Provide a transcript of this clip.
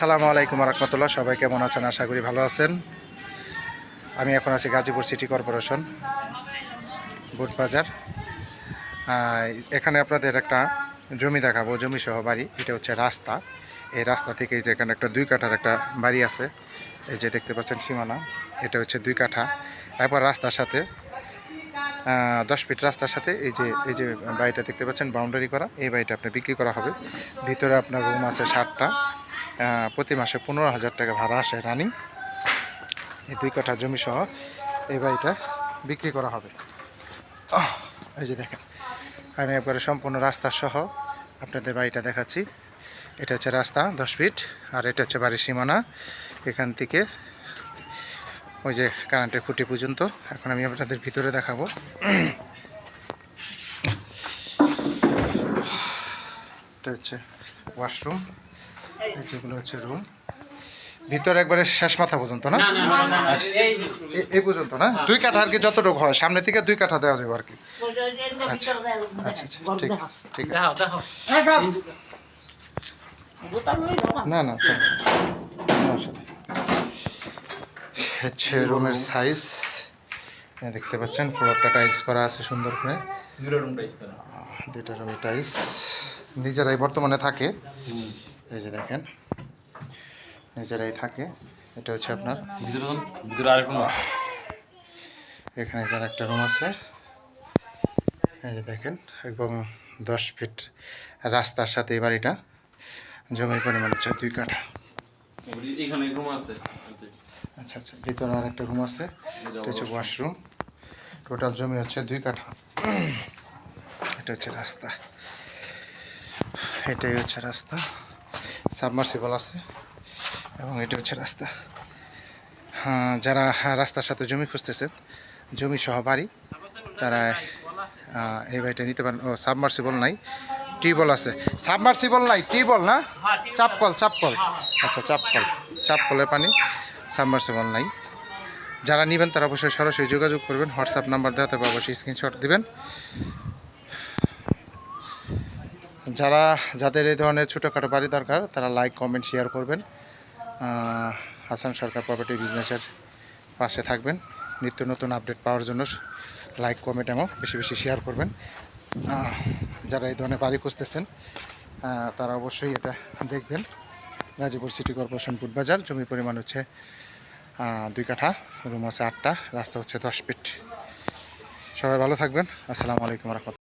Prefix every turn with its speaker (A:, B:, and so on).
A: আসসালামু আলাইকুম রহমতুল্লাহ। সবাই কেমন আছেন? আশা করি ভালো আছেন। আমি এখন আছি গাজীপুর সিটি কর্পোরেশন বুটবাজার। এখানে আপনাদের একটা জমি দেখাবো, জমি সহ বাড়ি। এটা হচ্ছে রাস্তা। এই রাস্তা থেকে এই যে এখানে একটা 2 কাঠার একটা বাড়ি আছে, এই যে দেখতে পাচ্ছেন সীমানা। এটা হচ্ছে 2 কাঠা। এরপর রাস্তার সাথে 10 ফিট রাস্তার সাথে এই যে বাড়িটা দেখতে পাচ্ছেন বাউন্ডারি করা, এই বাড়িটা আপনার বিক্রি করা হবে। ভিতরে আপনার রুম আছে 7টা। প্রতি মাসে 15,000 টাকা ভাড়া আসে রানিং। এই 2 কাঠা জমি সহ এই বাড়িটা বিক্রি করা হবে। এই যে দেখেন, আমি একবারে সম্পূর্ণ রাস্তা সহ আপনাদের বাড়িটা দেখাচ্ছি। এটা হচ্ছে রাস্তা 10 ফিট, আর এটা হচ্ছে বাড়ির সীমানা। এখান থেকে ওই যে কারেন্টের খুঁটি পর্যন্ত। এখন আমি আপনাদের ভিতরে দেখাবো। এটা হচ্ছে ওয়াশরুম, যেগুলো হচ্ছে রুম। ভিতরে একবারে শেষ মাথা পর্যন্ত না? আচ্ছা, এই পর্যন্ত না? 2 কাঠা আর কি, যতটুকু হয় সামনে থেকে 2 কাঠা দেওয়া যাবে আর কি। আচ্ছা আচ্ছা আচ্ছা, ঠিক আছে ঠিক আছে। না না, হচ্ছে রুমের সাইজ দেখতে পাচ্ছেন। ফ্লোরটা টাইলস করা আছে সুন্দর করে। 2টা রুমে টাইলস, নিজেরাই বর্তমানে থাকে। এই যে দেখেন, নিজেরাই থাকে। এটা হচ্ছে আপনার এখানে যার একটা রুম আছে। এই যে দেখেন, এবং 10 ফিট রাস্তার সাথে এই বাড়িটা। জমির পরিমাণ হচ্ছে 2 কাঠা। আচ্ছা আচ্ছা, ভিতরে আর একটা রুম আছে। এটা হচ্ছে ওয়াশরুম। টোটাল জমি হচ্ছে 2 কাঠা। এটা হচ্ছে রাস্তা, এটাই হচ্ছে রাস্তা। সাবমার্সিবল আছে এবং এটা হচ্ছে রাস্তা। যারা রাস্তার সাথে জমি খুঁজতেছেন, জমি সহ বাড়ি, তারা এই বাড়িটা নিতে পারেন। ও সাবমার্সিবল নাই, টিউবওয়েল আছে। সাবমার্সিবল নাই, টিউবওয়েল না, চাপকল। আচ্ছা, চাপকলের পানি, সাবমার্সিবল নাই। যারা নেবেন তারা অবশ্যই সরাসরি যোগাযোগ করবেন। হোয়াটসঅ্যাপ নাম্বার দেওয়া থাকবে, অবশ্যই স্ক্রিনশট দিবেন। যাদের এই ধরনের ছোটোখাটো বাড়ি দরকার, তারা লাইক কমেন্ট শেয়ার করবেন। হাসান সরকার প্রপার্টি বিজনেসের পাশে থাকবেন। নিত্য নতুন আপডেট পাওয়ার জন্য লাইক কমেন্ট এবং বেশি বেশি শেয়ার করবেন। যারা এই ধরনের বাড়ি খুঁজতেছেন তারা অবশ্যই এটা দেখবেন। গাজীপুর সিটি কর্পোরেশন বুটবাজার। জমির পরিমাণ হচ্ছে 2 কাঠা, রুম আছে 8টা, রাস্তা হচ্ছে 10 ফিট। সবাই ভালো থাকবেন। আসসালামু আলাইকুম রহমতুল্লাহ।